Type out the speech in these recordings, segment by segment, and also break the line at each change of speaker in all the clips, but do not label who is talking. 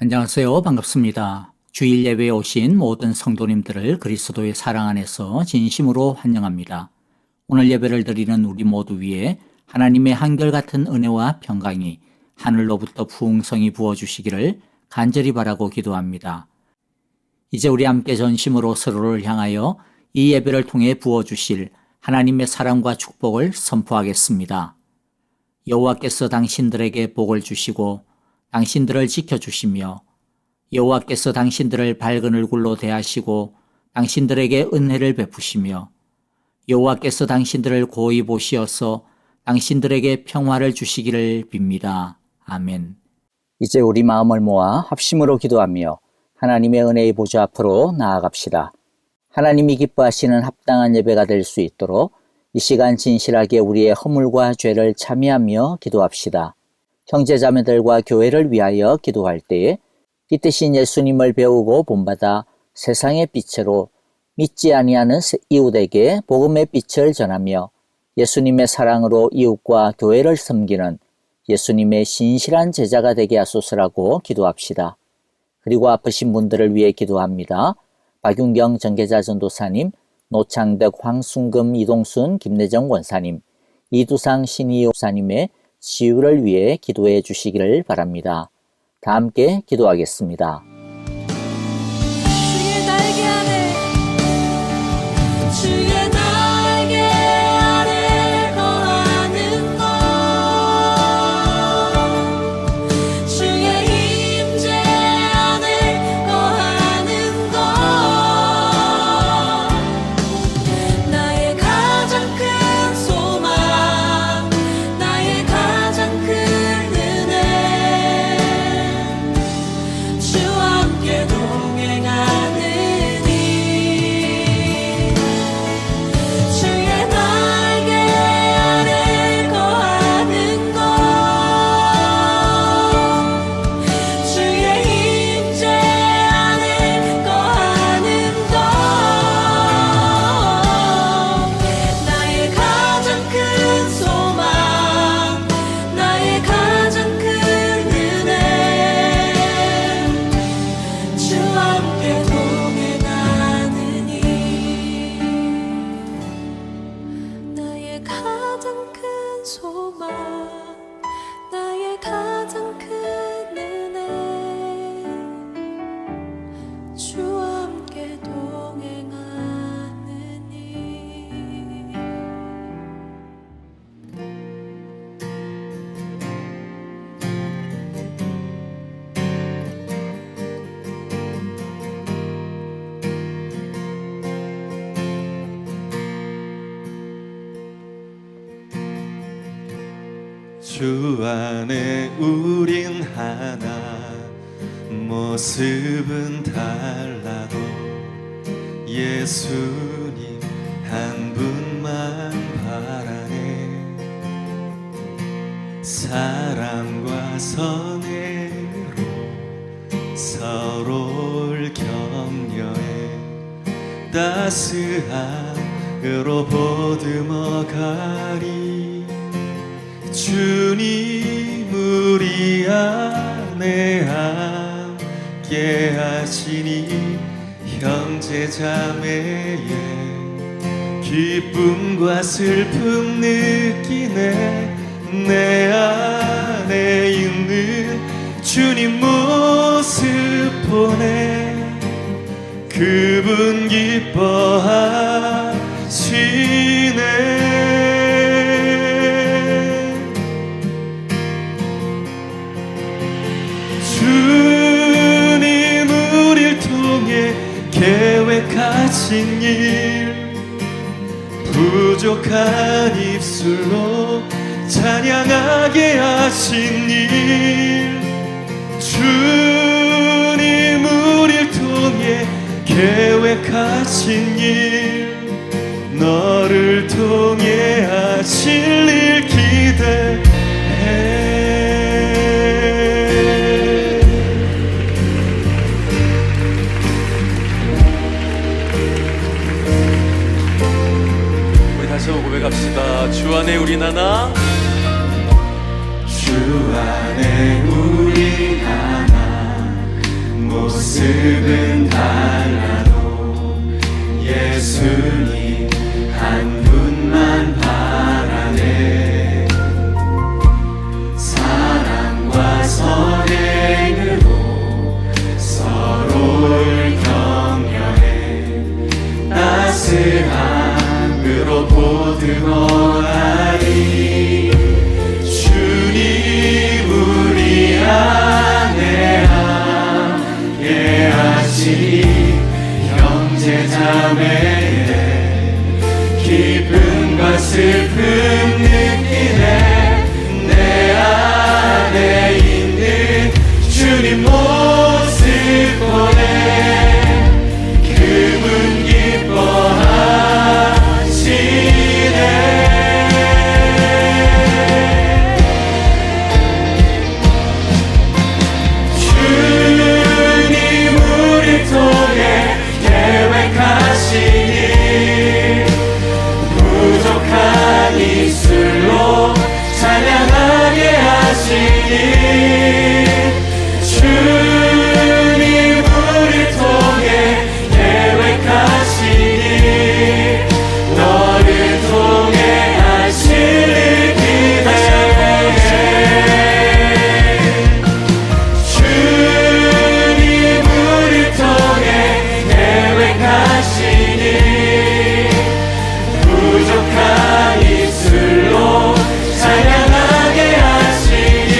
안녕하세요. 반갑습니다. 주일 예배에 오신 모든 성도님들을 그리스도의 사랑 안에서 진심으로 환영합니다. 오늘 예배를 드리는 우리 모두 위에 하나님의 한결같은 은혜와 평강이 하늘로부터 풍성히 부어주시기를 간절히 바라고 기도합니다. 이제 우리 함께 전심으로 서로를 향하여 이 예배를 통해 부어주실 하나님의 사랑과 축복을 선포하겠습니다. 여호와께서 당신들에게 복을 주시고 당신들을 지켜주시며 여호와께서 당신들을 밝은 얼굴로 대하시고 당신들에게 은혜를 베푸시며 여호와께서 당신들을 고이 보시어서 당신들에게 평화를 주시기를 빕니다. 아멘. 이제 우리 마음을 모아 합심으로 기도하며 하나님의 은혜의 보좌 앞으로 나아갑시다. 하나님이 기뻐하시는 합당한 예배가 될 수 있도록 이 시간 진실하게 우리의 허물과 죄를 참여하며 기도합시다. 형제자매들과 교회를 위하여 기도할 때에 빛되신 예수님을 배우고 본받아 세상의 빛으로 믿지 아니하는 이웃에게 복음의 빛을 전하며 예수님의 사랑으로 이웃과 교회를 섬기는 예수님의 신실한 제자가 되게 하소서라고 기도합시다. 그리고 아프신 분들을 위해 기도합니다. 박윤경 정계자 전도사님, 노창덕, 황순금, 이동순, 김내정 원사님, 이두상 신희 목사님의 치유를 위해 기도해 주시기를 바랍니다. 다 함께 기도하겠습니다.
주의 날개 아래 주의 날개 아래 거하는 것 주의 임재 안에 거하는 것 나의 가장 큰 소망 나의 가장 큰 은혜 주와 함께 동행하느니 주의 날개 아래 거하는 것 주의 임재 안에 거하는 것 나의 가장 큰 소망 나의 가장 큰 은혜 주와 함께 동행하느니 나의 가장 큰 소망 나의 가장 큰 은혜 주와 함께 동행하느니
주 안에 우린 하나 모습은 달라도 예수님 한 분만 바라네 사랑과 선애로 서로를 격려해 따스함으로 보듬어 가리 주님 우리 안에 함께 하시니 형제자매의 기쁨과 슬픔 느끼네 내 안에 있는 주님 모습 보네 그분 기뻐하시네 주님 우릴 통해 계획하신 일 부족한 입술로 찬양하게 하신 일 주님 우릴 통해 계획하신 일 너를 통해 하실 일 기대해 고백합시다. 주 안에 우린 하나 주 안에 우리 하나
선행으로 서로를 격려해 따스함으로 보듬어가리. 주님 우리 안에 함께 하시니 형제자매의 기쁨과 슬픔 느끼네. 내 안에 있는 주님 모습 보네. 그분 기뻐하시네. 주님 우리 통해 계획하시니 부족한 입술로 찬양하게 하시니. 주님 우리 통해 계획하시니 너를 통해 하시는 기대해. 주님 우리 통해 계획하시니 부족한 입술로 찬양하게 하시니.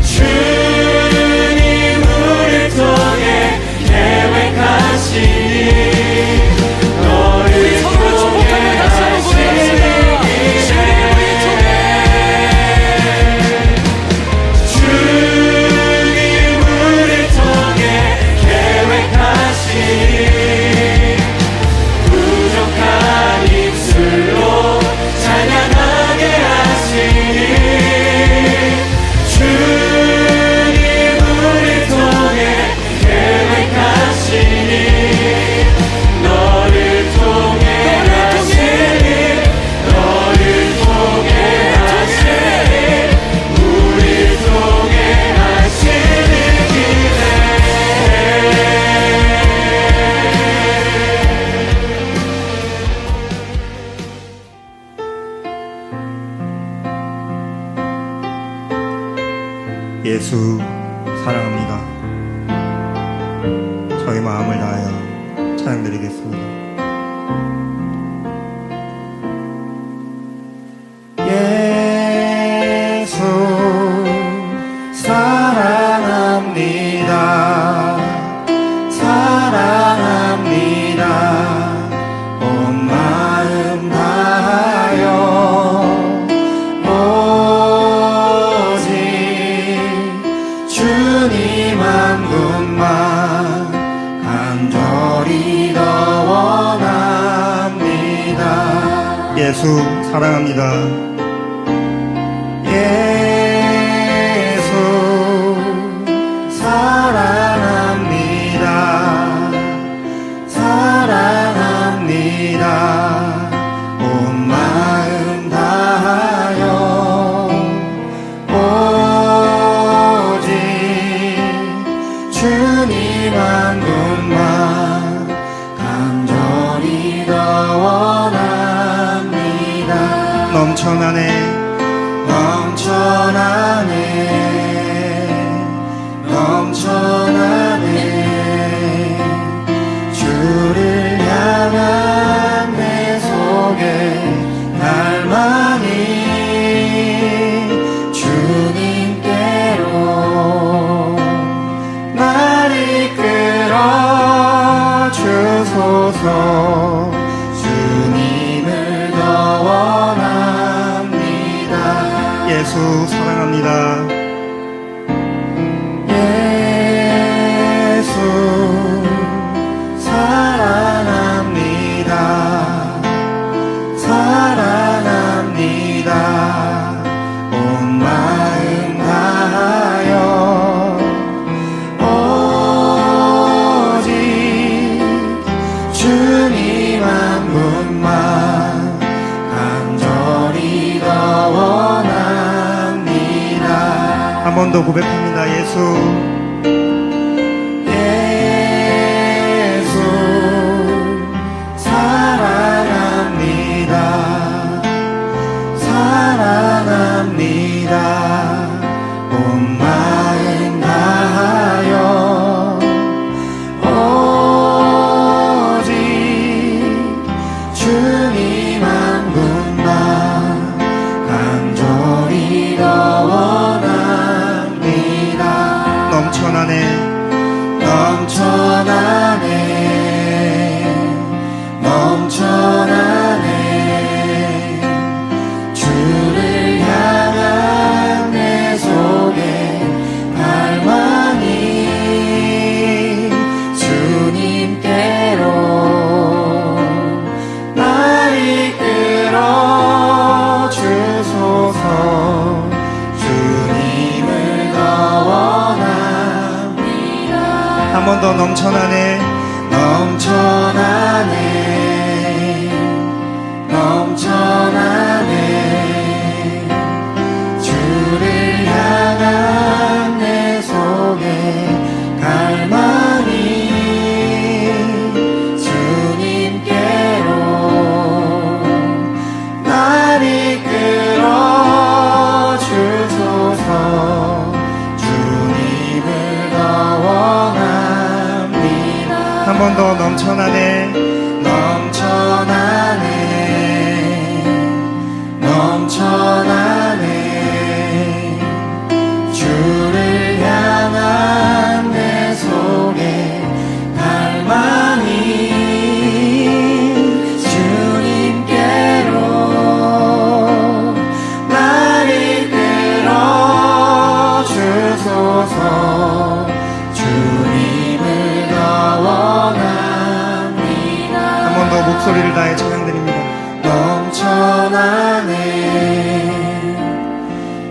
주님 우리 통해 계획하시니 너를 통해 하시는 주님 우리 통해 계획하시니 부족한 입술로 찬양하게 하시니. 주님 우리 통해 계획하시니 너를 통해 하시니 너를 통해 하시니 우리 통해 하시는 기대해.
예수 사랑합니다. 저희 마음을 다하여 찬양드리겠습니다. 예수 사랑합니다. 사랑합니다. 온 마음 다하여 오직 주님 한 분만 간절히 더 원합니다. 예수 사랑합니다. 예수 사랑합니다. 사랑합니다. 온 마음 다하여 오직 주님 한 분만 간절히 더 원합니다. 넘쳐나네 넘쳐나네 넘쳐나네. 주를 향한 내 속에 갈망이 주님께로 날 이끌어 주소서. 주님을 더 원합니다. 예수 사랑합니다. 예수 사랑합니다. 사랑합니다. 온 마음 다하여 오직 주님 한 분만 간절히 더 원합니다. 한 번 더 고백합니다. 예수 예수 사랑합니다. 사랑합니다. 온 넘쳐나네 넘쳐나네 넘쳐나네 주를 향한 내 속에 갈망이 주님께로 날 이끌어 주소서 주님을 더 원합니다 한 번 더 넘쳐나네 넘쳐나네 넘쳐나네 주를 향한 내 속에 갈망이 주님께로 날 이끌어 주소서 주님을 더 원합니다 한 번 더 넘쳐나네 넘쳐나네 넘쳐나네 주를 향한 내 속에 갈망이 주님께로 날 이끌어 주소서 주님을 더 원합니다 한 번 더 목소리를 다해 찬양드립니다 넘쳐나네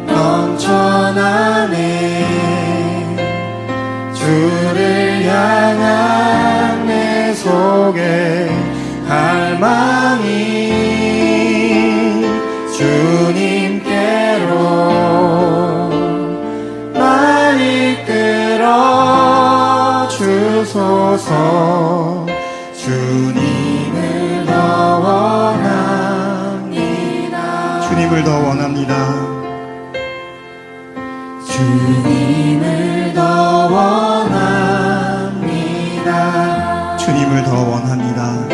넘쳐나네 주를 향한 내 속에 갈망이 주님께로 날 이끌어 주소서 주님을 더 원합니다 주님을 더 원합니다 주님을 더 원합니다 주님을 더 원합니다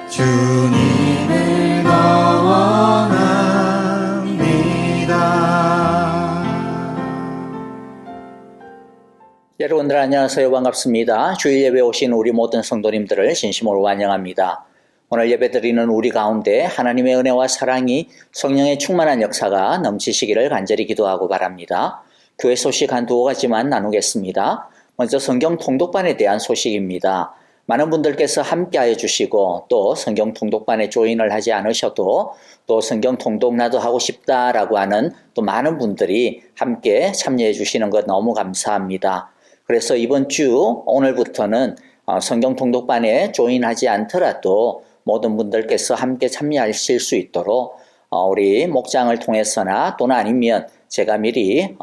주님을 더 원합니다
여러분들 안녕하세요. 반갑습니다. 주일 예배 오신 우리 모든 성도님들을 진심으로 환영합니다. 오늘 예배드리는 우리 가운데 하나님의 은혜와 사랑이 성령의 충만한 역사가 넘치시기를 간절히 기도하고 바랍니다. 교회 소식 한 두어 가지만 나누겠습니다. 먼저 성경 통독반에 대한 소식입니다. 많은 분들께서 함께하여 주시고 또 성경 통독반에 조인을 하지 않으셔도 또 성경 통독 나도 하고 싶다라고 하는 또 많은 분들이 함께 참여해 주시는 것 너무 감사합니다. 그래서 이번 주 오늘부터는 성경 통독반에 조인하지 않더라도 모든 분들께서 함께 참여하실 수 있도록 우리 목장을 통해서나 또는 아니면 제가 미리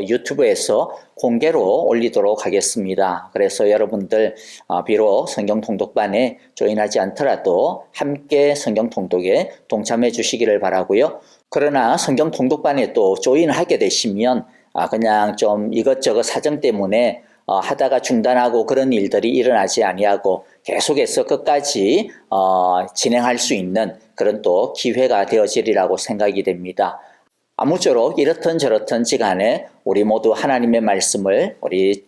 유튜브에서 공개로 올리도록 하겠습니다. 그래서 여러분들 비록 성경 통독반에 조인하지 않더라도 함께 성경 통독에 동참해 주시기를 바라고요. 그러나 성경 통독반에 또 조인하게 되시면 그냥 좀 이것저것 사정 때문에 하다가 중단하고 그런 일들이 일어나지 아니하고 계속해서 끝까지 진행할 수 있는 그런 또 기회가 되어지리라고 생각이 됩니다. 아무쪼록 이렇든 저렇든 지간에 우리 모두 하나님의 말씀을 우리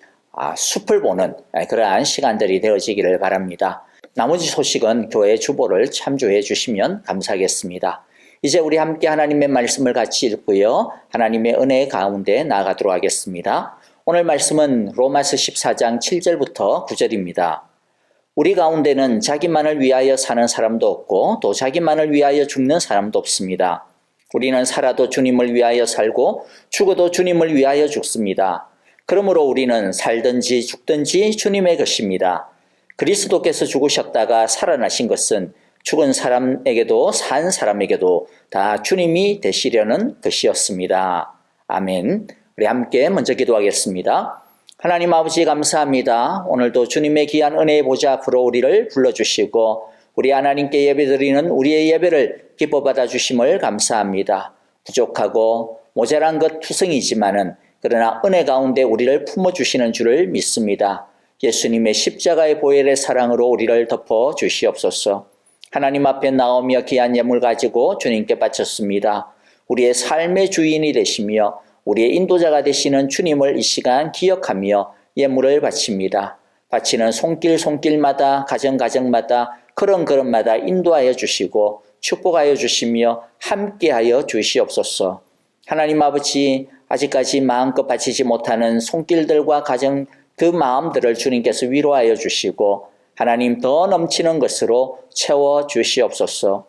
숲을 보는 그러한 시간들이 되어지기를 바랍니다. 나머지 소식은 교회 주보를 참조해 주시면 감사하겠습니다. 이제 우리 함께 하나님의 말씀을 같이 읽고요. 하나님의 은혜 가운데 나아가도록 하겠습니다. 오늘 말씀은 로마서 14장 7절부터 9절입니다. 우리 가운데는 자기만을 위하여 사는 사람도 없고 또 자기만을 위하여 죽는 사람도 없습니다. 우리는 살아도 주님을 위하여 살고 죽어도 주님을 위하여 죽습니다. 그러므로 우리는 살든지 죽든지 주님의 것입니다. 그리스도께서 죽으셨다가 살아나신 것은 죽은 사람에게도 산 사람에게도 다 주님이 되시려는 것이었습니다. 아멘. 우리 함께 먼저 기도하겠습니다. 하나님 아버지 감사합니다. 오늘도 주님의 귀한 은혜의 보좌 앞으로 우리를 불러주시고 우리 하나님께 예배드리는 우리의 예배를 기뻐 받아주심을 감사합니다. 부족하고 모자란 것 투성이지만은 그러나 은혜 가운데 우리를 품어주시는 줄을 믿습니다. 예수님의 십자가의 보혈의 사랑으로 우리를 덮어 주시옵소서. 하나님 앞에 나오며 귀한 예물 가지고 주님께 바쳤습니다. 우리의 삶의 주인이 되시며 우리의 인도자가 되시는 주님을 이 시간 기억하며 예물을 바칩니다. 바치는 손길마다 가정마다 걸음마다 인도하여 주시고 축복하여 주시며 함께하여 주시옵소서. 하나님 아버지, 아직까지 마음껏 바치지 못하는 손길들과 가정 그 마음들을 주님께서 위로하여 주시고 하나님 더 넘치는 것으로 채워 주시옵소서.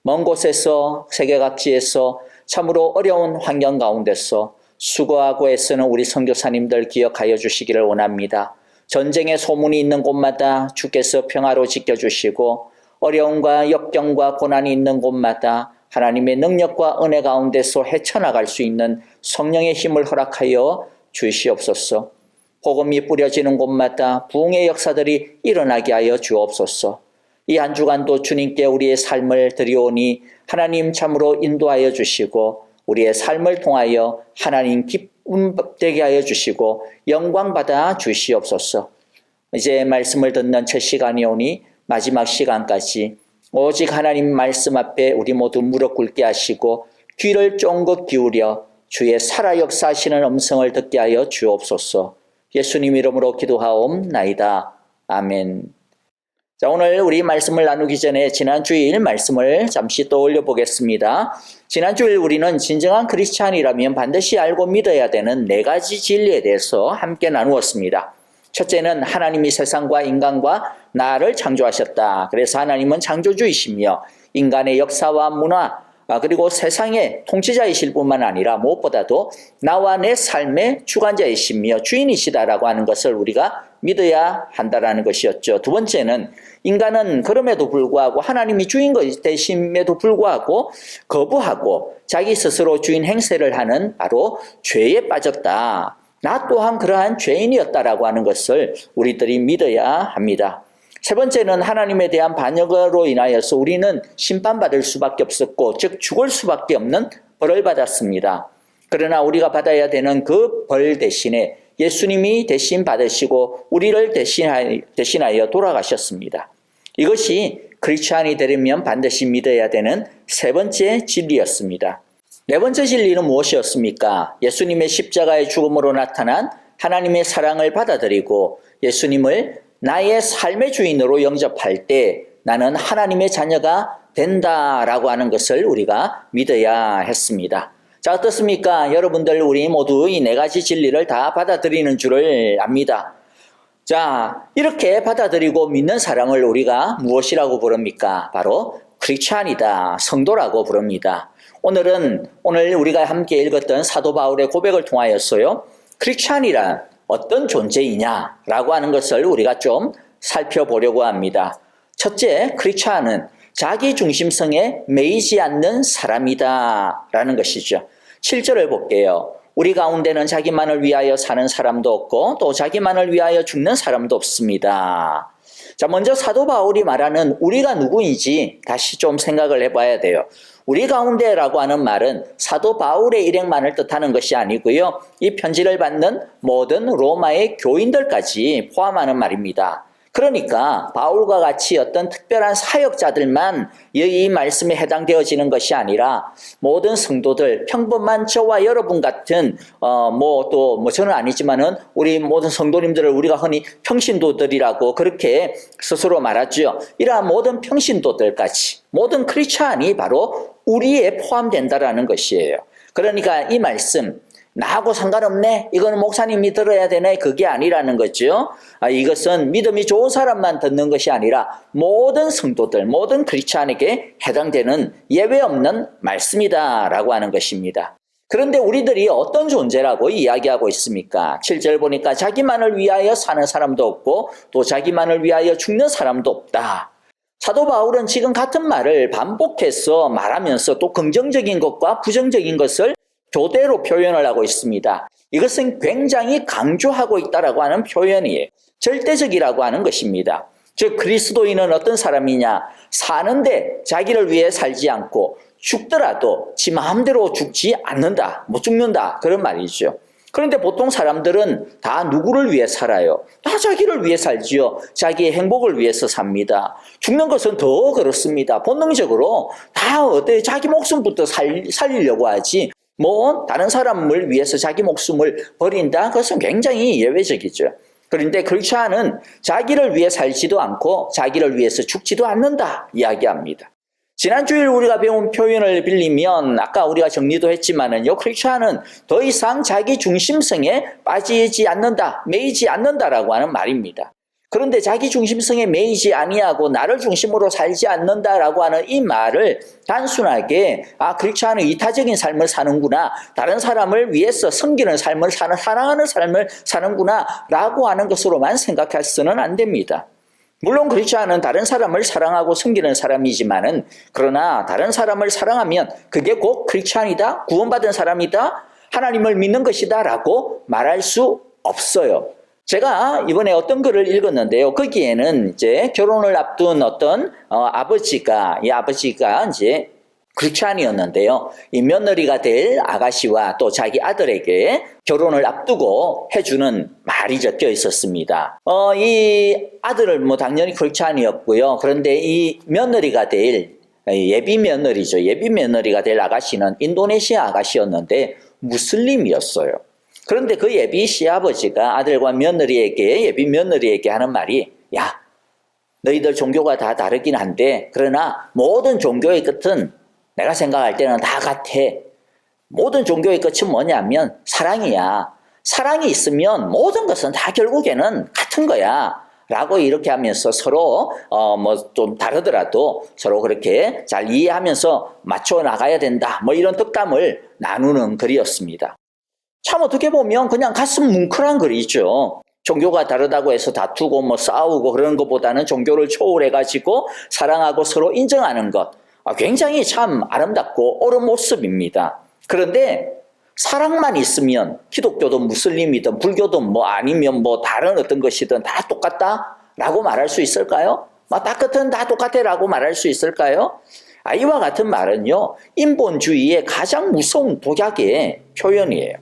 먼 곳에서 세계 각지에서 참으로 어려운 환경 가운데서 수고하고 애쓰는 우리 선교사님들 기억하여 주시기를 원합니다. 전쟁의 소문이 있는 곳마다 주께서 평화로 지켜주시고 어려움과 역경과 고난이 있는 곳마다 하나님의 능력과 은혜 가운데서 헤쳐나갈 수 있는 성령의 힘을 허락하여 주시옵소서. 복음이 뿌려지는 곳마다 부흥의 역사들이 일어나게 하여 주옵소서. 이 한 주간도 주님께 우리의 삶을 드리오니 하나님 참으로 인도하여 주시고 우리의 삶을 통하여 하나님 기쁨 되게 하여 주시고 영광 받아 주시옵소서. 이제 말씀을 듣는 첫 시간이 오니 마지막 시간까지 오직 하나님 말씀 앞에 우리 모두 무릎 꿇게 하시고 귀를 쫑긋 기울여 주의 살아 역사하시는 음성을 듣게 하여 주옵소서. 예수님 이름으로 기도하옵나이다. 아멘. 자, 오늘 우리 말씀을 나누기 전에 지난 주일 말씀을 잠시 떠올려 보겠습니다. 지난 주일 우리는 진정한 크리스찬이라면 반드시 알고 믿어야 되는 4가지 진리에 대해서 함께 나누었습니다. 첫째는 하나님이 세상과 인간과 나를 창조하셨다. 그래서 하나님은 창조주이시며 인간의 역사와 문화 그리고 세상의 통치자이실 뿐만 아니라 무엇보다도 나와 내 삶의 주관자이시며 주인이시다라고 하는 것을 우리가 믿어야 한다라는 것이었죠. 두 번째는 인간은 그럼에도 불구하고 하나님이 주인 되심에도 불구하고 거부하고 자기 스스로 주인 행세를 하는 바로 죄에 빠졌다. 나 또한 그러한 죄인이었다라고 하는 것을 우리들이 믿어야 합니다. 세 번째는 하나님에 대한 반역으로 인하여서 우리는 심판받을 수밖에 없었고 즉 죽을 수밖에 없는 벌을 받았습니다. 그러나 우리가 받아야 되는 그 벌 대신에 예수님이 대신 받으시고 우리를 대신하여 돌아가셨습니다. 이것이 크리스찬이 되려면 반드시 믿어야 되는 세 번째 진리였습니다. 네 번째 진리는 무엇이었습니까? 예수님의 십자가의 죽음으로 나타난 하나님의 사랑을 받아들이고 예수님을 나의 삶의 주인으로 영접할 때 나는 하나님의 자녀가 된다라고 하는 것을 우리가 믿어야 했습니다. 자, 어떻습니까? 여러분들 우리 모두 이 4가지 진리를 다 받아들이는 줄을 압니다. 자, 이렇게 받아들이고 믿는 사랑을 우리가 무엇이라고 부릅니까? 바로 크리스찬이다, 성도라고 부릅니다. 오늘 우리가 함께 읽었던 사도 바울의 고백을 통하여서요, 크리스찬이란 어떤 존재이냐라고 하는 것을 우리가 좀 살펴보려고 합니다. 첫째, 크리스찬은 자기 중심성에 매이지 않는 사람이다 라는 것이죠. 7절을 볼게요. 우리 가운데는 자기만을 위하여 사는 사람도 없고 또 자기만을 위하여 죽는 사람도 없습니다. 자, 먼저 사도 바울이 말하는 우리가 누구인지 다시 좀 생각을 해봐야 돼요. 우리 가운데라고 하는 말은 사도 바울의 일행만을 뜻하는 것이 아니고요. 이 편지를 받는 모든 로마의 교인들까지 포함하는 말입니다. 그러니까 바울과 같이 어떤 특별한 사역자들만 이 말씀에 해당되어지는 것이 아니라 모든 성도들, 평범한 저와 여러분 같은 저는 아니지만은 우리 모든 성도님들을 우리가 흔히 평신도들이라고 그렇게 스스로 말하죠. 이러한 모든 평신도들까지 모든 크리스찬이 바로 우리에 포함된다라는 것이에요. 그러니까 이 말씀 나하고 상관없네, 이거는 목사님이 들어야 되네, 그게 아니라는 거죠. 이것은 믿음이 좋은 사람만 듣는 것이 아니라 모든 성도들, 모든 크리스찬에게 해당되는 예외 없는 말씀이다라고 하는 것입니다. 그런데 우리들이 어떤 존재라고 이야기하고 있습니까? 7절 보니까 자기만을 위하여 사는 사람도 없고 또 자기만을 위하여 죽는 사람도 없다. 사도 바울은 지금 같은 말을 반복해서 말하면서 또 긍정적인 것과 부정적인 것을 교대로 표현을 하고 있습니다. 이것은 굉장히 강조하고 있다라고 하는 표현이에요. 절대적이라고 하는 것입니다. 즉 그리스도인은 어떤 사람이냐? 사는데 자기를 위해 살지 않고 죽더라도 지 마음대로 죽지 않는다, 못 죽는다, 그런 말이죠. 그런데 보통 사람들은 다 누구를 위해 살아요? 다 자기를 위해 살지요. 자기의 행복을 위해서 삽니다. 죽는 것은 더 그렇습니다. 본능적으로 다 자기 목숨부터 살리려고 하지
뭐 다른 사람을 위해서 자기 목숨을 버린다? 그것은 굉장히 예외적이죠. 그런데 크리스찬은 자기를 위해 살지도 않고 자기를 위해서 죽지도 않는다 이야기합니다. 지난주일 우리가 배운 표현을 빌리면 아까 우리가 정리도 했지만은요, 크리스찬은 더 이상 자기 중심성에 빠지지 않는다, 매이지 않는다라고 하는 말입니다. 그런데 자기 중심성에 매이지 아니하고 나를 중심으로 살지 않는다라고 하는 이 말을 단순하게 크리스찬은 이타적인 삶을 사는구나, 다른 사람을 위해서 섬기는 삶을 사는, 사랑하는 삶을 사는구나 라고 하는 것으로만 생각해서는 안 됩니다. 물론 크리스찬은 다른 사람을 사랑하고 섬기는 사람이지만은, 그러나 다른 사람을 사랑하면 그게 곧 크리스찬이다, 구원받은 사람이다, 하나님을 믿는 것이다 라고 말할 수 없어요. 제가 이번에 어떤 글을 읽었는데요. 거기에는 이제 결혼을 앞둔 어떤 아버지가 이제 크리스찬이었는데요. 이 며느리가 될 아가씨와 또 자기 아들에게 결혼을 앞두고 해주는 말이 적혀 있었습니다. 이 아들은 뭐 당연히 크리스찬이었고요. 그런데 이 며느리가 될 예비 며느리죠. 예비 며느리가 될 아가씨는 인도네시아 아가씨였는데 무슬림이었어요. 그런데 그 예비 시아버지가 아들과 며느리에게, 예비 며느리에게 하는 말이, 야, 너희들 종교가 다 다르긴 한데, 그러나 모든 종교의 끝은 내가 생각할 때는 다 같아. 모든 종교의 끝은 뭐냐면 사랑이야. 사랑이 있으면 모든 것은 다 결국에는 같은 거야. 라고 이렇게 하면서 서로 뭐 좀 다르더라도 서로 그렇게 잘 이해하면서 맞춰 나가야 된다. 뭐 이런 덕담을 나누는 글이었습니다. 참 어떻게 보면 그냥 가슴 뭉클한 글이죠. 종교가 다르다고 해서 다투고 뭐 싸우고 그런 것보다는 종교를 초월해가지고 사랑하고 서로 인정하는 것. 굉장히 참 아름답고 옳은 모습입니다. 그런데 사랑만 있으면 기독교든 무슬림이든 불교든 뭐 아니면 뭐 다른 어떤 것이든 다 똑같다라고 말할 수 있을까요? 다 끝은 다 똑같아라고 말할 수 있을까요? 이와 같은 말은요, 인본주의의 가장 무서운 독약의 표현이에요.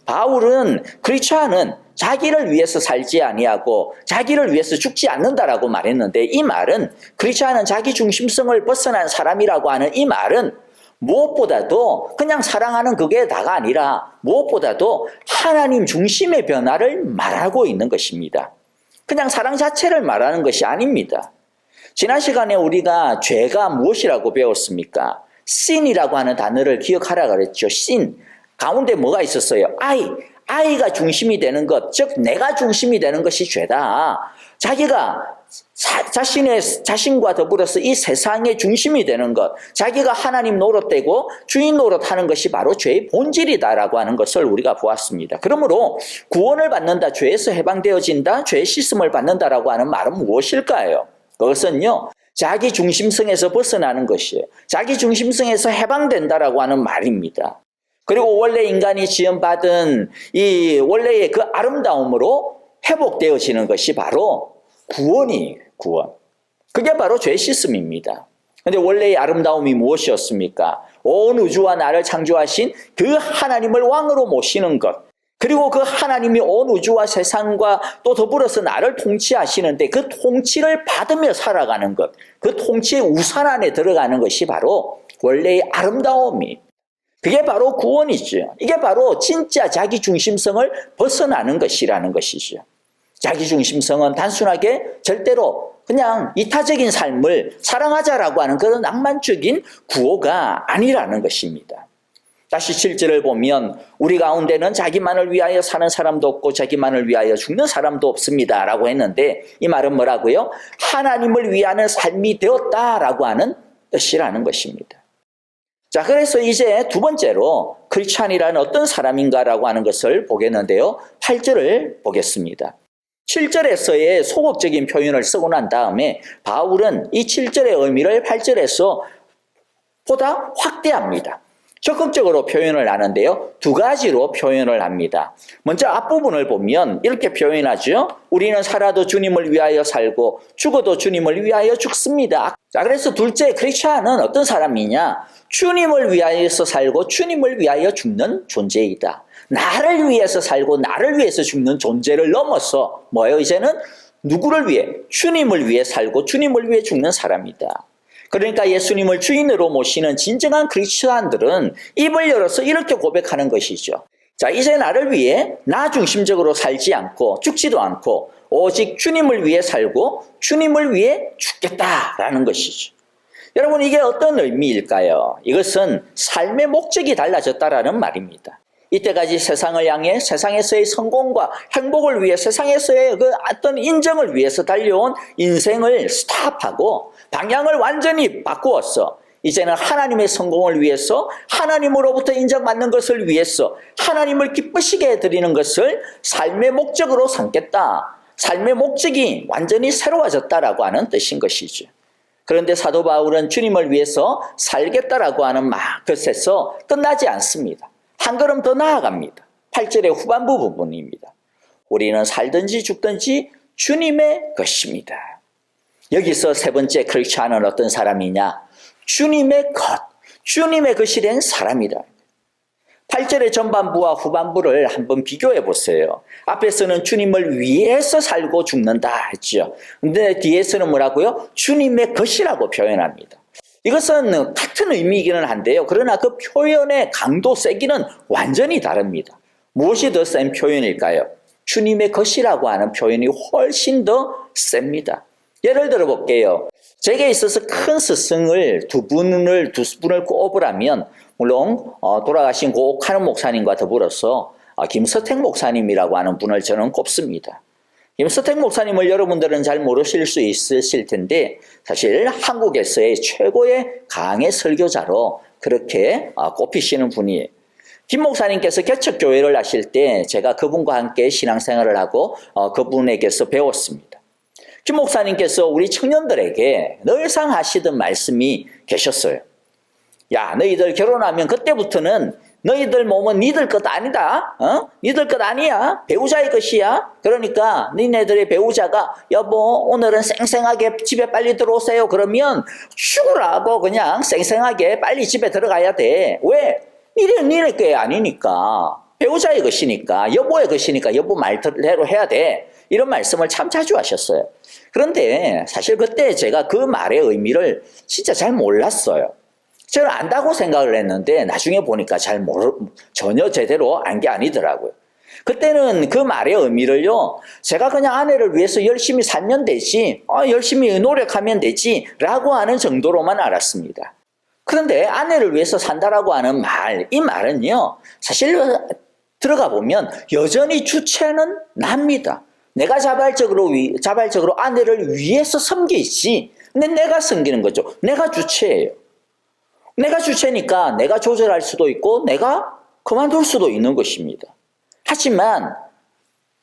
바울은 크리스찬은 자기를 위해서 살지 아니하고 자기를 위해서 죽지 않는다라고 말했는데, 이 말은 크리스찬은 자기 중심성을 벗어난 사람이라고 하는 이 말은 무엇보다도 그냥 사랑하는 그게 다가 아니라 무엇보다도 하나님 중심의 변화를 말하고 있는 것입니다. 그냥 사랑 자체를 말하는 것이 아닙니다. 지난 시간에 우리가 죄가 무엇이라고 배웠습니까? sin이라고 하는 단어를 기억하라 그랬죠. sin. 가운데 뭐가 있었어요? 아이가 중심이 되는 것, 즉 내가 중심이 되는 것이 죄다. 자기가 자신과 더불어서 이 세상의 중심이 되는 것, 자기가 하나님 노릇되고 주인 노릇하는 것이 바로 죄의 본질이다라고 하는 것을 우리가 보았습니다. 그러므로 구원을 받는다, 죄에서 해방되어진다, 죄의 씻음을 받는다라고 하는 말은 무엇일까요? 그것은요, 자기 중심성에서 벗어나는 것이에요. 자기 중심성에서 해방된다라고 하는 말입니다. 그리고 원래 인간이 지음받은 이 원래의 그 아름다움으로 회복되어지는 것이 바로 구원이에요. 구원. 그게 바로 죄 씻음입니다. 그런데 원래의 아름다움이 무엇이었습니까? 온 우주와 나를 창조하신 그 하나님을 왕으로 모시는 것. 그리고 그 하나님이 온 우주와 세상과 또 더불어서 나를 통치하시는데 그 통치를 받으며 살아가는 것. 그 통치의 우산 안에 들어가는 것이 바로 원래의 아름다움이에요. 그게 바로 구원이죠. 이게 바로 진짜 자기 중심성을 벗어나는 것이라는 것이죠. 자기 중심성은 단순하게 절대로 그냥 이타적인 삶을 사랑하자라고 하는 그런 낭만적인 구호가 아니라는 것입니다. 다시 7절을 보면 우리 가운데는 자기만을 위하여 사는 사람도 없고 자기만을 위하여 죽는 사람도 없습니다 라고 했는데, 이 말은 뭐라고요? 하나님을 위하는 삶이 되었다라고 하는 뜻이라는 것입니다. 자, 그래서 이제 두 번째로 크리스찬이라는 어떤 사람인가라고 하는 것을 보겠는데요. 8절을 보겠습니다. 7절에서의 소극적인 표현을 쓰고 난 다음에 바울은 이 7절의 의미를 8절에서 보다 확대합니다. 적극적으로 표현을 하는데요. 두 가지로 표현을 합니다. 먼저 앞부분을 보면 이렇게 표현하죠. 우리는 살아도 주님을 위하여 살고 죽어도 주님을 위하여 죽습니다. 자, 그래서 둘째, 크리스찬은 어떤 사람이냐? 주님을 위하여서 살고 주님을 위하여 죽는 존재이다. 나를 위해서 살고 나를 위해서 죽는 존재를 넘어서 뭐예요? 이제는 누구를 위해? 주님을 위해 살고 주님을 위해 죽는 사람이다. 그러니까 예수님을 주인으로 모시는 진정한 크리스찬들은 입을 열어서 이렇게 고백하는 것이죠. 자, 이제 나를 위해 나 중심적으로 살지 않고 죽지도 않고 오직 주님을 위해 살고 주님을 위해 죽겠다라는 것이죠. 여러분, 이게 어떤 의미일까요? 이것은 삶의 목적이 달라졌다라는 말입니다. 이때까지 세상을 향해 세상에서의 성공과 행복을 위해 세상에서의 그 어떤 인정을 위해서 달려온 인생을 스탑하고 방향을 완전히 바꾸었어. 이제는 하나님의 성공을 위해서, 하나님으로부터 인정받는 것을 위해서 하나님을 기쁘시게 해드리는 것을 삶의 목적으로 삼겠다. 삶의 목적이 완전히 새로워졌다라고 하는 뜻인 것이죠. 그런데 사도 바울은 주님을 위해서 살겠다라고 하는 것에서 끝나지 않습니다. 한 걸음 더 나아갑니다. 8절의 후반부 부분입니다. 우리는 살든지 죽든지 주님의 것입니다. 여기서 세 번째 크리스찬은 어떤 사람이냐? 주님의 것, 주님의 것이 된 사람이다. 8절의 전반부와 후반부를 한번 비교해 보세요. 앞에서는 주님을 위해서 살고 죽는다 했죠. 근데 뒤에서는 뭐라고요? 주님의 것이라고 표현합니다. 이것은 같은 의미이기는 한데요. 그러나 그 표현의 강도 세기는 완전히 다릅니다. 무엇이 더 센 표현일까요? 주님의 것이라고 하는 표현이 훨씬 더 셉니다. 예를 들어 볼게요. 제게 있어서 큰 스승을 두 분을 꼽으라면 물론 돌아가신 고옥하는 목사님과 더불어서 김서택 목사님이라고 하는 분을 저는 꼽습니다. 김서택 목사님을 여러분들은 잘 모르실 수 있으실 텐데 사실 한국에서의 최고의 강의 설교자로 그렇게 꼽히시는 분이에요. 김 목사님께서 개척교회를 하실 때 제가 그분과 함께 신앙생활을 하고 그분에게서 배웠습니다. 김 목사님께서 우리 청년들에게 늘상 하시던 말씀이 계셨어요. 야, 너희들 결혼하면 그때부터는 너희들 몸은 니들 것 아니다. 니들 것 아니야. 배우자의 것이야. 그러니까 니네들의 배우자가 여보 오늘은 쌩쌩하게 집에 빨리 들어오세요. 그러면 죽으라고 그냥 쌩쌩하게 빨리 집에 들어가야 돼. 왜? 니네 게 아니니까. 배우자의 것이니까. 여보의 것이니까 여보 말대로 해야 돼. 이런 말씀을 참 자주 하셨어요. 그런데 사실 그때 제가 그 말의 의미를 진짜 잘 몰랐어요. 저는 안다고 생각을 했는데 나중에 보니까 전혀 제대로 안 게 아니더라고요. 그때는 그 말의 의미를요, 제가 그냥 아내를 위해서 열심히 살면 되지, 열심히 노력하면 되지 라고 하는 정도로만 알았습니다. 그런데 아내를 위해서 산다라고 하는 말, 이 말은요, 사실 들어가 보면 여전히 주체는 납니다. 내가 자발적으로 아내를 위해서 섬기지. 근데 내가 섬기는 거죠. 내가 주체예요. 내가 주체니까 내가 조절할 수도 있고 내가 그만둘 수도 있는 것입니다. 하지만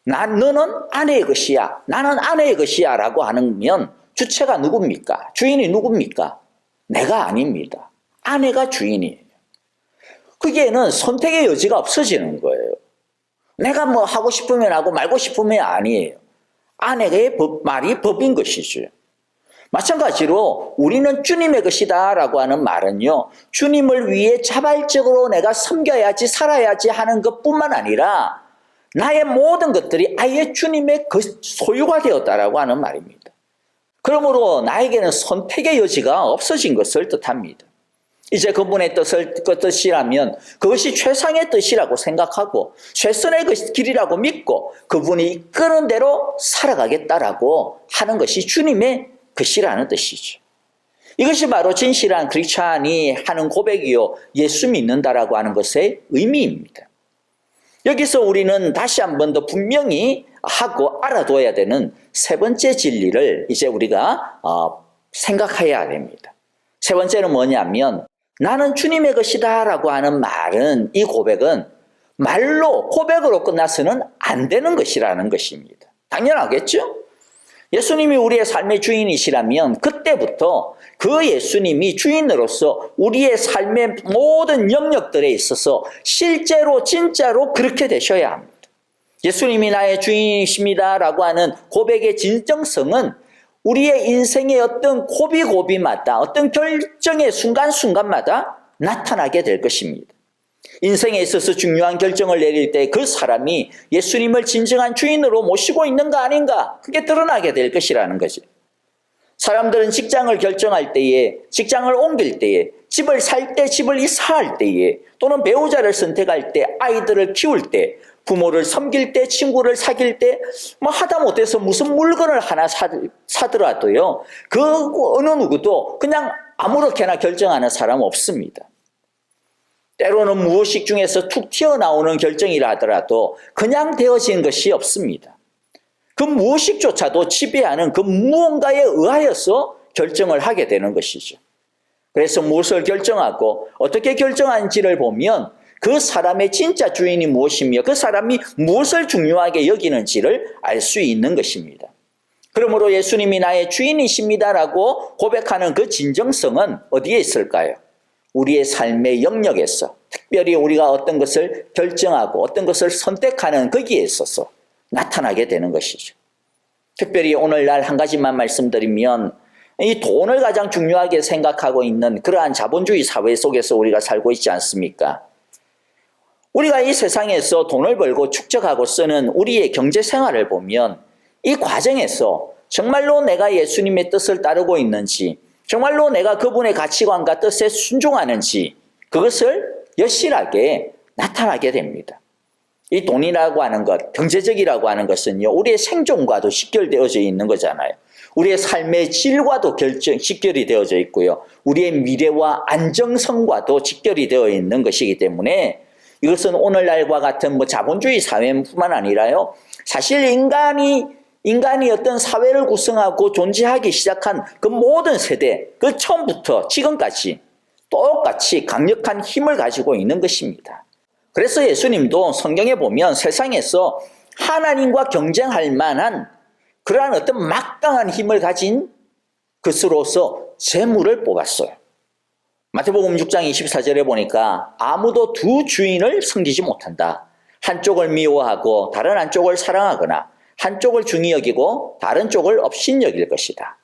너는 아내의 것이야. 나는 아내의 것이야 라고 하면 주체가 누굽니까? 주인이 누굽니까? 내가 아닙니다. 아내가 주인이에요. 거기에는 선택의 여지가 없어지는 거예요. 내가 뭐 하고 싶으면 하고 말고 싶으면 아니에요. 아내의 말이 법인 것이죠. 마찬가지로 우리는 주님의 것이다 라고 하는 말은요, 주님을 위해 자발적으로 내가 섬겨야지 살아야지 하는 것뿐만 아니라 나의 모든 것들이 아예 주님의 소유가 되었다라고 하는 말입니다. 그러므로 나에게는 선택의 여지가 없어진 것을 뜻합니다. 이제 그분의 뜻이라면 그것이 최상의 뜻이라고 생각하고 최선의 길이라고 믿고 그분이 이끄는 대로 살아가겠다라고 하는 것이 주님의 것이라는 뜻이죠. 이것이 바로 진실한 크리스찬이 하는 고백이요, 예수 믿는다라고 하는 것의 의미입니다. 여기서 우리는 다시 한 번 더 분명히 하고 알아둬야 되는 세 번째 진리를 이제 우리가 생각해야 됩니다. 세 번째는 뭐냐면 나는 주님의 것이다 라고 하는 말은, 이 고백은 말로 고백으로 끝나서는 안 되는 것이라는 것입니다. 당연하겠죠? 예수님이 우리의 삶의 주인이시라면 그때부터 그 예수님이 주인으로서 우리의 삶의 모든 영역들에 있어서 실제로 진짜로 그렇게 되셔야 합니다. 예수님이 나의 주인이십니다 라고 하는 고백의 진정성은 우리의 인생의 어떤 고비고비마다 어떤 결정의 순간순간마다 나타나게 될 것입니다. 인생에 있어서 중요한 결정을 내릴 때 그 사람이 예수님을 진정한 주인으로 모시고 있는가 아닌가, 그게 드러나게 될 것이라는 거죠. 사람들은 직장을 결정할 때에, 직장을 옮길 때에, 집을 살 때, 집을 이사할 때에, 또는 배우자를 선택할 때, 아이들을 키울 때, 부모를 섬길 때, 친구를 사귈 때, 뭐 하다못해서 무슨 물건을 하나 사더라도요, 그 어느 누구도 그냥 아무렇게나 결정하는 사람 없습니다. 때로는 무의식 중에서 툭 튀어나오는 결정이라 하더라도 그냥 되어진 것이 없습니다. 그 무의식조차도 지배하는 그 무언가에 의하여서 결정을 하게 되는 것이죠. 그래서 무엇을 결정하고 어떻게 결정하는지를 보면 그 사람의 진짜 주인이 무엇이며 그 사람이 무엇을 중요하게 여기는지를 알 수 있는 것입니다. 그러므로 예수님이 나의 주인이십니다라고 고백하는 그 진정성은 어디에 있을까요? 우리의 삶의 영역에서, 특별히 우리가 어떤 것을 결정하고 어떤 것을 선택하는 거기에 있어서 나타나게 되는 것이죠. 특별히 오늘날 한 가지만 말씀드리면, 이 돈을 가장 중요하게 생각하고 있는 그러한 자본주의 사회 속에서 우리가 살고 있지 않습니까? 우리가 이 세상에서 돈을 벌고 축적하고 쓰는 우리의 경제 생활을 보면 이 과정에서 정말로 내가 예수님의 뜻을 따르고 있는지, 정말로 내가 그분의 가치관과 뜻에 순종하는지, 그것을 여실하게 나타나게 됩니다. 이 돈이라고 하는 것, 경제적이라고 하는 것은요, 우리의 생존과도 직결되어져 있는 거잖아요. 우리의 삶의 질과도 직결이 되어져 있고요. 우리의 미래와 안정성과도 직결이 되어 있는 것이기 때문에 이것은 오늘날과 같은 자본주의 사회뿐만 아니라요, 사실 인간이 어떤 사회를 구성하고 존재하기 시작한 그 모든 세대, 그 처음부터 지금까지 똑같이 강력한 힘을 가지고 있는 것입니다. 그래서 예수님도 성경에 보면 세상에서 하나님과 경쟁할 만한 그러한 어떤 막강한 힘을 가진 것으로서 재물을 뽑았어요. 마태복음 6장 24절에 보니까 아무도 두 주인을 섬기지 못한다. 한쪽을 미워하고 다른 한쪽을 사랑하거나 한쪽을 중히 여기고 다른 쪽을 업신 여길 것이다.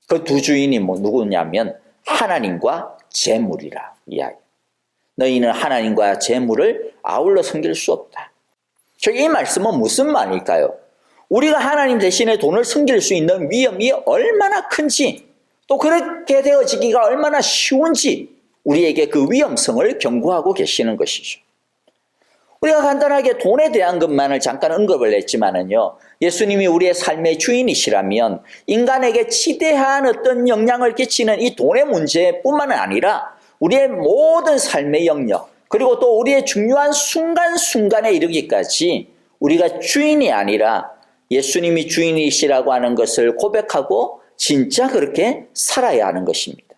그 두 주인이 누구냐면 하나님과 재물이라 이야기. 너희는 하나님과 재물을 아울러 섬길 수 없다. 이 말씀은 무슨 말일까요? 우리가 하나님 대신에 돈을 섬길 수 있는 위험이 얼마나 큰지, 또 그렇게 되어지기가 얼마나 쉬운지 우리에게 그 위험성을 경고하고 계시는 것이죠. 우리가 간단하게 돈에 대한 것만을 잠깐 언급을 했지만은요, 예수님이 우리의 삶의 주인이시라면 인간에게 지대한 어떤 영향을 끼치는 이 돈의 문제뿐만 아니라 우리의 모든 삶의 영역, 그리고 또 우리의 중요한 순간순간에 이르기까지 우리가 주인이 아니라 예수님이 주인이시라고 하는 것을 고백하고 진짜 그렇게 살아야 하는 것입니다.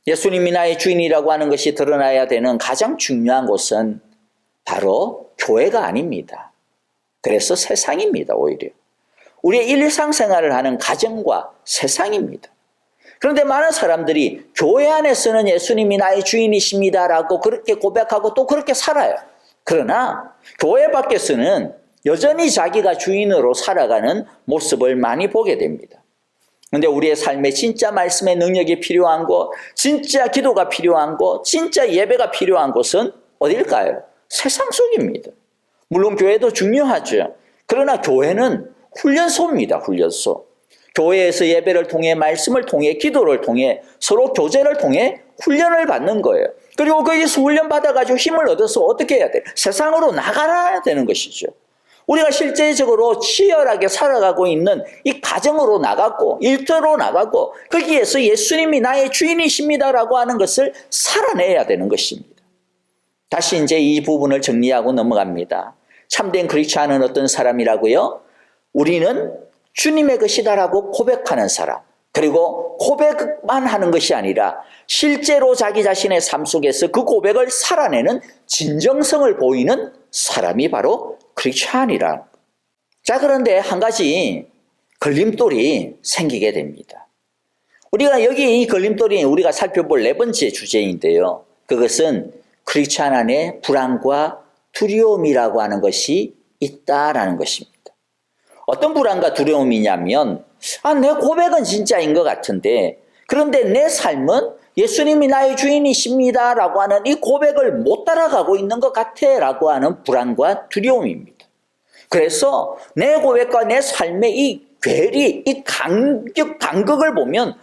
예수님이 나의 주인이라고 하는 것이 드러나야 되는 가장 중요한 곳은 바로 교회가 아닙니다. 그래서 세상입니다, 오히려. 우리의 일상생활을 하는 가정과 세상입니다. 그런데 많은 사람들이 교회 안에서는 예수님이 나의 주인이십니다라고 그렇게 고백하고 또 그렇게 살아요. 그러나 교회 밖에서는 여전히 자기가 주인으로 살아가는 모습을 많이 보게 됩니다. 그런데 우리의 삶에 진짜 말씀의 능력이 필요한 곳, 진짜 기도가 필요한 곳, 진짜 예배가 필요한 곳은 어딜까요? 세상 속입니다. 물론 교회도 중요하죠. 그러나 교회는 훈련소입니다. 훈련소. 교회에서 예배를 통해, 말씀을 통해, 기도를 통해, 서로 교제를 통해 훈련을 받는 거예요. 그리고 거기서 훈련 받아가지고 힘을 얻어서 어떻게 해야 돼요? 세상으로 나가야 되는 것이죠. 우리가 실제적으로 치열하게 살아가고 있는 이 가정으로 나가고 일터로 나가고 거기에서 예수님이 나의 주인이십니다라고 하는 것을 살아내야 되는 것입니다. 다시 이제 이 부분을 정리하고 넘어갑니다. 참된 크리스찬은 어떤 사람이라고요? 우리는 주님의 것이다라고 고백하는 사람, 그리고 고백만 하는 것이 아니라 실제로 자기 자신의 삶 속에서 그 고백을 살아내는 진정성을 보이는 사람이 바로 크리스찬이라. 자, 그런데 한 가지 걸림돌이 생기게 됩니다. 우리가 여기 이 걸림돌이 우리가 살펴볼 네 번째 주제인데요. 그것은 크리스찬 안에 불안과 두려움이라고 하는 것이 있다라는 것입니다. 어떤 불안과 두려움이냐면, 내 고백은 진짜인 것 같은데, 그런데 내 삶은 예수님이 나의 주인이십니다 라고 하는 이 고백을 못 따라가고 있는 것 같아 라고 하는 불안과 두려움입니다. 그래서 내 고백과 내 삶의 이 괴리, 이 간극을 보면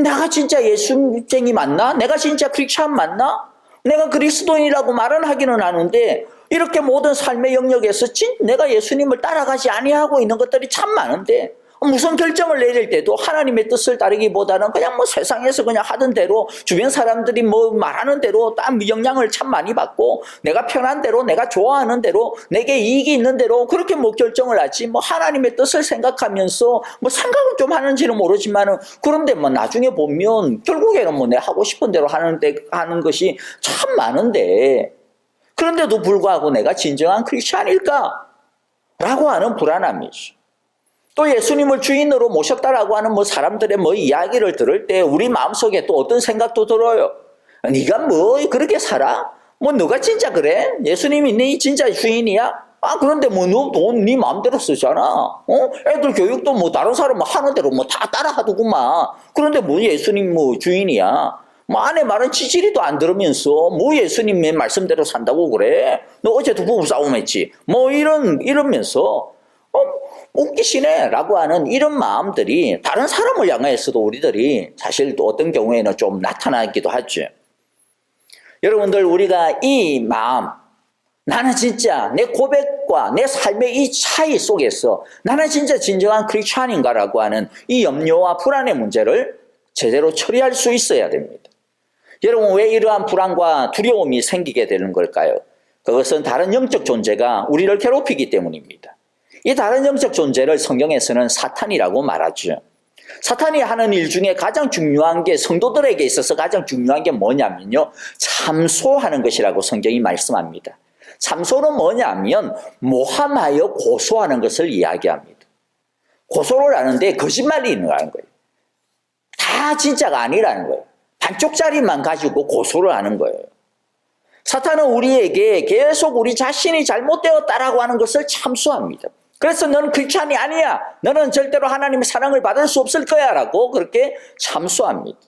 내가 진짜 예수쟁이 맞나? 내가 진짜 크리스찬 맞나? 내가 그리스도인이라고 말은 하기는 하는데 이렇게 모든 삶의 영역에서 내가 예수님을 따라가지 아니하고 있는 것들이 참 많은데 무슨 결정을 내릴 때도 하나님의 뜻을 따르기보다는 그냥 뭐 세상에서 그냥 하던 대로 주변 사람들이 뭐 말하는 대로 딱 영향을 참 많이 받고 내가 편한 대로 내가 좋아하는 대로 내게 이익이 있는 대로 그렇게 뭐 결정을 하지 뭐 하나님의 뜻을 생각하면서 뭐 생각은 좀 하는지는 모르지만은 그런데 뭐 나중에 보면 결국에는 뭐 내 하고 싶은 대로 하는 것이 참 많은데 그런데도 불구하고 내가 진정한 크리스찬일까? 라고 하는 불안함이죠. 또 예수님을 주인으로 모셨다라고 하는 뭐 사람들의 뭐 이야기를 들을 때 우리 마음속에 또 어떤 생각도 들어요. 네가 뭐 그렇게 살아? 뭐 너가 진짜 그래? 예수님이 네 진짜 주인이야? 아 그런데 뭐 너 돈 네 마음대로 쓰잖아. 애들 교육도 뭐 다른 사람 하는 대로 뭐 다 따라 하더구만. 그런데 뭐 예수님 뭐 주인이야? 뭐 아내 말은 지지리도 안 들으면서 뭐 예수님의 말씀대로 산다고 그래? 너 어제도 부부싸움했지? 뭐 이러면서 웃기시네 라고 하는 이런 마음들이 다른 사람을 향해서도 우리들이 사실 또 어떤 경우에는 좀 나타나기도 하죠. 여러분들 우리가 이 마음 나는 진짜 내 고백과 내 삶의 이 차이 속에서 나는 진짜 진정한 크리스찬인가 라고 하는 이 염려와 불안의 문제를 제대로 처리할 수 있어야 됩니다. 여러분 왜 이러한 불안과 두려움이 생기게 되는 걸까요? 그것은 다른 영적 존재가 우리를 괴롭히기 때문입니다. 이 다른 영적 존재를 성경에서는 사탄이라고 말하죠. 사탄이 하는 일 중에 가장 중요한 게 성도들에게 있어서 가장 중요한 게 뭐냐면요. 참소하는 것이라고 성경이 말씀합니다. 참소는 뭐냐면 모함하여 고소하는 것을 이야기합니다. 고소를 하는데 거짓말이 있는 거예요. 다 진짜가 아니라는 거예요. 반쪽짜리만 가지고 고소를 하는 거예요. 사탄은 우리에게 계속 우리 자신이 잘못되었다라고 하는 것을 참소합니다. 그래서 너는 크리스찬이 아니야. 너는 절대로 하나님의 사랑을 받을 수 없을 거야 라고 그렇게 참소합니다.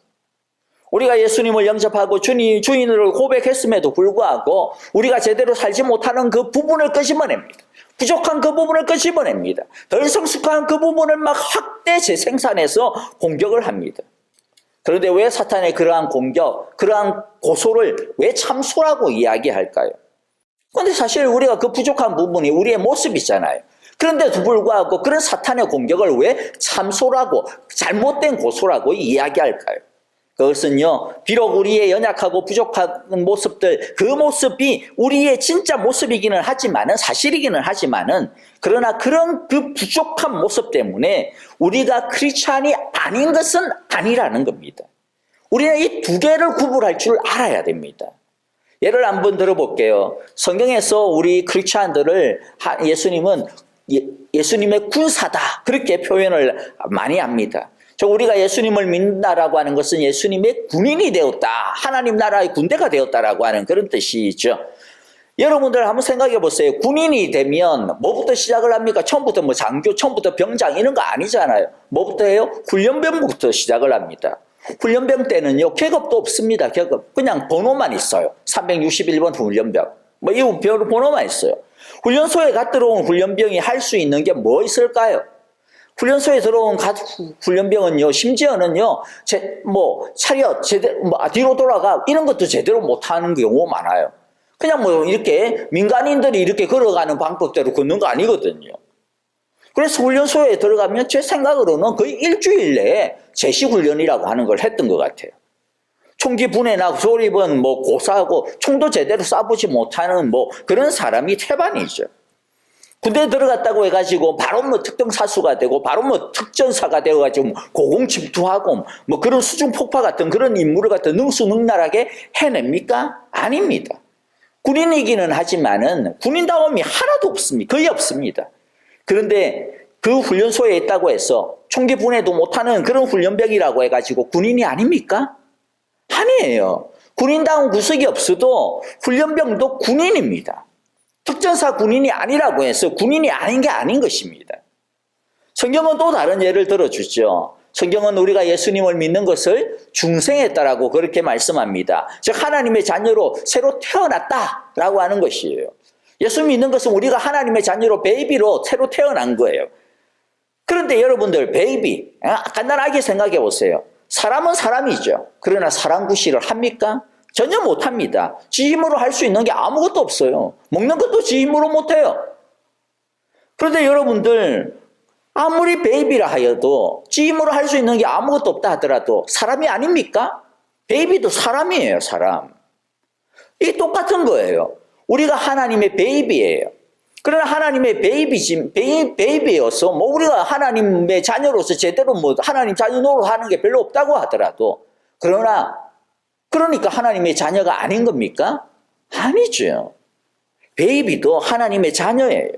우리가 예수님을 영접하고 주인으로 고백했음에도 불구하고 우리가 제대로 살지 못하는 그 부분을 끄집어냅니다. 부족한 그 부분을 끄집어냅니다. 덜 성숙한 그 부분을 막 확대 재생산해서 공격을 합니다. 그런데 왜 사탄의 그러한 공격, 그러한 고소를 왜 참소라고 이야기할까요? 그런데 사실 우리가 그 부족한 부분이 우리의 모습이잖아요. 그런데도 불구하고 그런 사탄의 공격을 왜 참소라고 잘못된 고소라고 이야기할까요? 그것은요 비록 우리의 연약하고 부족한 모습들 그 모습이 우리의 진짜 모습이기는 하지만은 사실이기는 하지만은 그러나 그런 그 부족한 모습 때문에 우리가 크리스찬이 아닌 것은 아니라는 겁니다. 우리는 이 두 개를 구분할 줄 알아야 됩니다. 예를 한번 들어볼게요. 성경에서 우리 크리스찬들을 예수님은 예수님의 군사다 그렇게 표현을 많이 합니다. 우리가 예수님을 믿는다라고 하는 것은 예수님의 군인이 되었다. 하나님 나라의 군대가 되었다라고 하는 그런 뜻이죠. 여러분들 한번 생각해 보세요. 군인이 되면 뭐부터 시작을 합니까? 처음부터 뭐 장교, 처음부터 병장 이런 거 아니잖아요. 뭐부터 해요? 훈련병부터 시작을 합니다. 훈련병 때는요 계급도 없습니다. 계급 그냥 번호만 있어요. 361번 훈련병 뭐 이 번호만 있어요. 훈련소에 들어온 훈련병이 할 수 있는 게 뭐 있을까요? 훈련소에 들어온 훈련병은요, 심지어는요, 차렷, 제대로, 뒤로 돌아가, 이런 것도 제대로 못하는 경우가 많아요. 그냥 뭐, 이렇게, 민간인들이 이렇게 걸어가는 방법대로 걷는 거 아니거든요. 그래서 훈련소에 들어가면 제 생각으로는 거의 일주일 내에 제시훈련이라고 하는 걸 했던 것 같아요. 총기 분해나 조립은 뭐 고사하고 총도 제대로 쏴보지 못하는 뭐 그런 사람이 태반이죠. 군대에 들어갔다고 해가지고 바로 뭐 특등사수가 되고 바로 뭐 특전사가 되어가지고 고공침투하고 뭐 그런 수중폭파 같은 그런 임무를 갖다 능수능란하게 해냅니까? 아닙니다. 군인이기는 하지만은 군인다움이 하나도 없습니다. 거의 없습니다. 그런데 그 훈련소에 있다고 해서 총기 분해도 못하는 그런 훈련병이라고 해가지고 군인이 아닙니까? 아니에요. 군인다운 구석이 없어도 훈련병도 군인입니다. 특전사 군인이 아니라고 해서 군인이 아닌 게 아닌 것입니다. 성경은 또 다른 예를 들어주죠. 성경은 우리가 예수님을 믿는 것을 중생했다라고 그렇게 말씀합니다. 즉 하나님의 자녀로 새로 태어났다라고 하는 것이에요. 예수 믿는 것은 우리가 하나님의 자녀로 베이비로 새로 태어난 거예요. 그런데 여러분들 베이비, 간단하게 생각해 보세요. 사람은 사람이죠. 그러나 사람 구실을 합니까? 전혀 못합니다. 지 힘으로 할 수 있는 게 아무것도 없어요. 먹는 것도 지 힘으로 못해요. 그런데 여러분들 아무리 베이비라 하여도 지 힘으로 할 수 있는 게 아무것도 없다 하더라도 사람이 아닙니까? 베이비도 사람이에요, 사람. 이게 똑같은 거예요. 우리가 하나님의 베이비예요. 그러나 하나님의 베이비여서 뭐 우리가 하나님의 자녀로서 제대로 뭐 하나님 자녀 노릇하는 게 별로 없다고 하더라도 그러니까 하나님의 자녀가 아닌 겁니까? 아니죠. 베이비도 하나님의 자녀예요.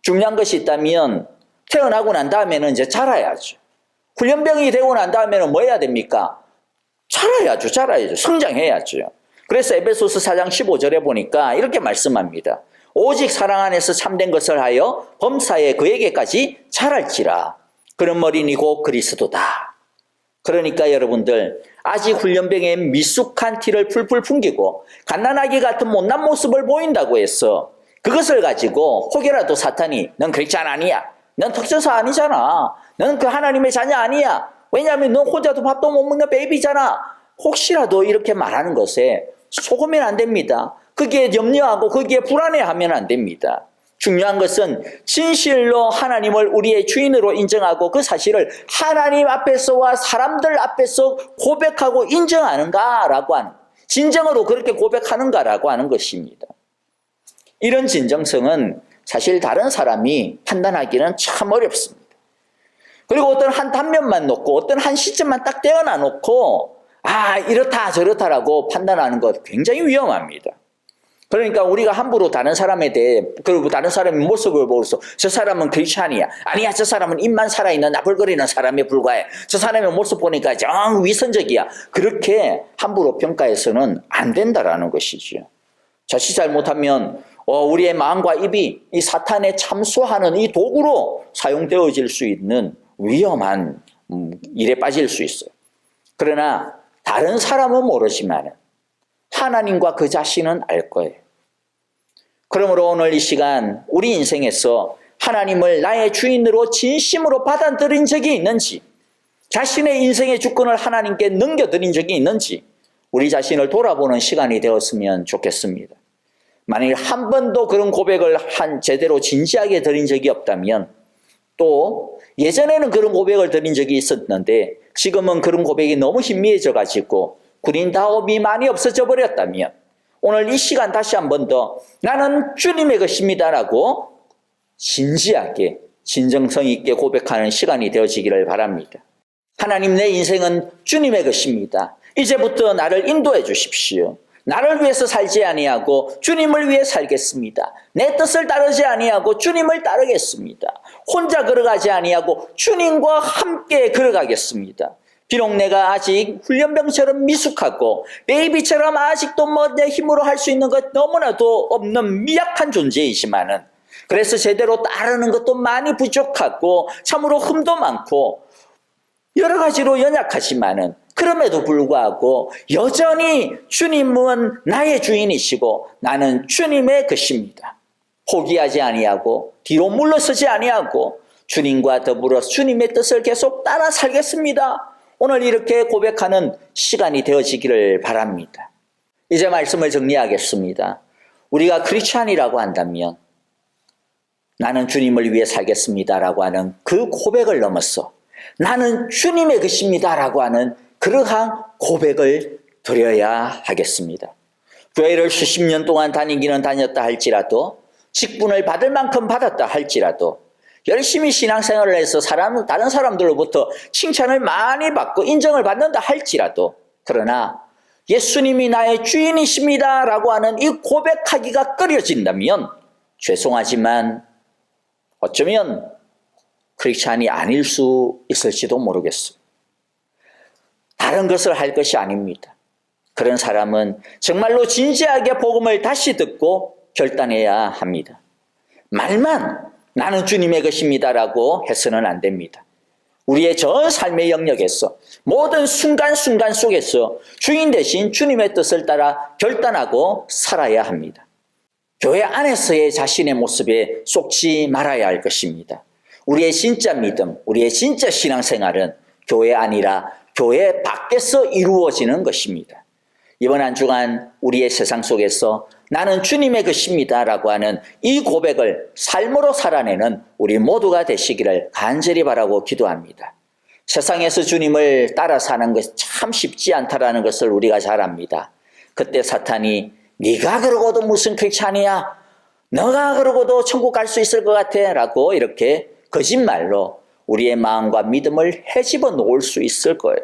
중요한 것이 있다면 태어나고 난 다음에는 이제 자라야죠. 훈련병이 되고 난 다음에는 뭐 해야 됩니까? 자라야죠. 성장해야죠. 그래서 에베소서 4장 15절에 보니까 이렇게 말씀합니다. 오직 사랑 안에서 참된 것을 하여 범사에 그에게까지 자랄지라. 그런 머리니 곧 그리스도다. 그러니까 여러분들 아직 훈련병의 미숙한 티를 풀풀 풍기고 갓난아기 같은 못난 모습을 보인다고 해서 그것을 가지고 혹여라도 사탄이 넌 크리스찬 아니야. 넌 특전사 아니잖아. 넌 그 하나님의 자녀 아니야. 왜냐하면 넌 혼자도 밥도 못 먹는 베이비잖아. 혹시라도 이렇게 말하는 것에 속으면 안 됩니다. 거기에 염려하고 거기에 불안해하면 안 됩니다. 중요한 것은 진실로 하나님을 우리의 주인으로 인정하고 그 사실을 하나님 앞에서와 사람들 앞에서 고백하고 인정하는가라고 하는, 진정으로 그렇게 고백하는가라고 하는 것입니다. 이런 진정성은 사실 다른 사람이 판단하기는 참 어렵습니다. 그리고 어떤 한 단면만 놓고 어떤 한 시점만 딱 떼어놔 놓고 이렇다 저렇다라고 판단하는 것 굉장히 위험합니다. 그러니까 우리가 함부로 다른 사람에 대해, 그리고 다른 사람의 모습을 보고서 저 사람은 크리스찬이야. 아니야, 저 사람은 입만 살아있는 나불거리는 사람에 불과해. 저 사람의 모습 보니까 정 위선적이야. 그렇게 함부로 평가해서는 안 된다라는 것이죠. 자칫 잘못하면 우리의 마음과 입이 이 사탄에 참수하는 이 도구로 사용되어질 수 있는 위험한 일에 빠질 수 있어요. 그러나 다른 사람은 모르지만 하나님과 그 자신은 알 거예요. 그러므로 오늘 이 시간 우리 인생에서 하나님을 나의 주인으로 진심으로 받아들인 적이 있는지, 자신의 인생의 주권을 하나님께 넘겨드린 적이 있는지 우리 자신을 돌아보는 시간이 되었으면 좋겠습니다. 만일 한 번도 그런 고백을 제대로 진지하게 드린 적이 없다면, 또 예전에는 그런 고백을 드린 적이 있었는데 지금은 그런 고백이 너무 희미해져 가지고 구린다움이 많이 없어져 버렸다면, 오늘 이 시간 다시 한 번 더 나는 주님의 것입니다라고 진지하게 진정성 있게 고백하는 시간이 되어지기를 바랍니다. 하나님, 내 인생은 주님의 것입니다. 이제부터 나를 인도해 주십시오. 나를 위해서 살지 아니하고 주님을 위해 살겠습니다. 내 뜻을 따르지 아니하고 주님을 따르겠습니다. 혼자 걸어가지 아니하고 주님과 함께 걸어가겠습니다. 비록 내가 아직 훈련병처럼 미숙하고 베이비처럼 아직도 내 힘으로 할 수 있는 것 너무나도 없는 미약한 존재이지만은, 그래서 제대로 따르는 것도 많이 부족하고 참으로 흠도 많고 여러 가지로 연약하지만은, 그럼에도 불구하고 여전히 주님은 나의 주인이시고 나는 주님의 것입니다. 포기하지 아니하고 뒤로 물러서지 아니하고 주님과 더불어 주님의 뜻을 계속 따라 살겠습니다. 오늘 이렇게 고백하는 시간이 되어지기를 바랍니다. 이제 말씀을 정리하겠습니다. 우리가 크리스찬이라고 한다면 나는 주님을 위해 살겠습니다라고 하는 그 고백을 넘어서 나는 주님의 것입니다라고 하는 그러한 고백을 드려야 하겠습니다. 교회를 수십 년 동안 다니기는 다녔다 할지라도, 직분을 받을 만큼 받았다 할지라도, 열심히 신앙생활을 해서 다른 사람들로부터 칭찬을 많이 받고 인정을 받는다 할지라도, 그러나 예수님이 나의 주인이십니다 라고 하는 이 고백하기가 꺼려진다면 죄송하지만 어쩌면 크리스찬이 아닐 수 있을지도 모르겠습니다. 다른 것을 할 것이 아닙니다. 그런 사람은 정말로 진지하게 복음을 다시 듣고 결단해야 합니다. 말만 나는 주님의 것입니다라고 해서는 안 됩니다. 우리의 전 삶의 영역에서 모든 순간순간 속에서 주인 대신 주님의 뜻을 따라 결단하고 살아야 합니다. 교회 안에서의 자신의 모습에 속지 말아야 할 것입니다. 우리의 진짜 믿음, 우리의 진짜 신앙생활은 교회 아니라 교회 밖에서 이루어지는 것입니다. 이번 한 주간 우리의 세상 속에서 나는 주님의 것입니다 라고 하는 이 고백을 삶으로 살아내는 우리 모두가 되시기를 간절히 바라고 기도합니다. 세상에서 주님을 따라 사는 것이 참 쉽지 않다라는 것을 우리가 잘 압니다. 그때 사탄이 네가 그러고도 무슨 크리스찬이야? 너가 그러고도 천국 갈 수 있을 것 같아? 라고 이렇게 거짓말로 우리의 마음과 믿음을 헤집어 놓을 수 있을 거예요.